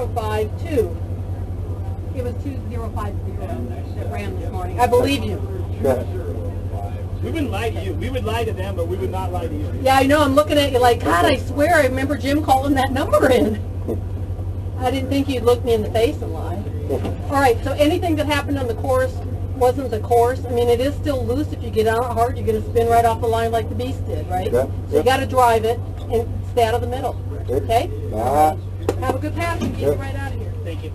2052. It was 2050 that ran this morning. I believe you. Okay. We wouldn't lie to you. We would lie to them, but we would not lie to you. Yeah, I know. I'm looking at you like, God, I swear I remember Jim calling that number in. I didn't think you'd look me in the face and lie. All right, so anything that happened on the course wasn't the course. I mean, it is still loose. If you get on it hard, you're going to spin right off the line like the beast did, right? Okay. So you got to drive it and stay out of the middle. Okay? All right. Have a good pass and get you right out of here. Thank you.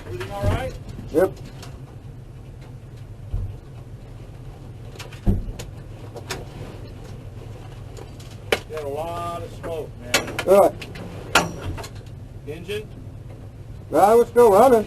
Everything all right? Yep. Got a lot of smoke, man. All right. Engine? Well, we're still running.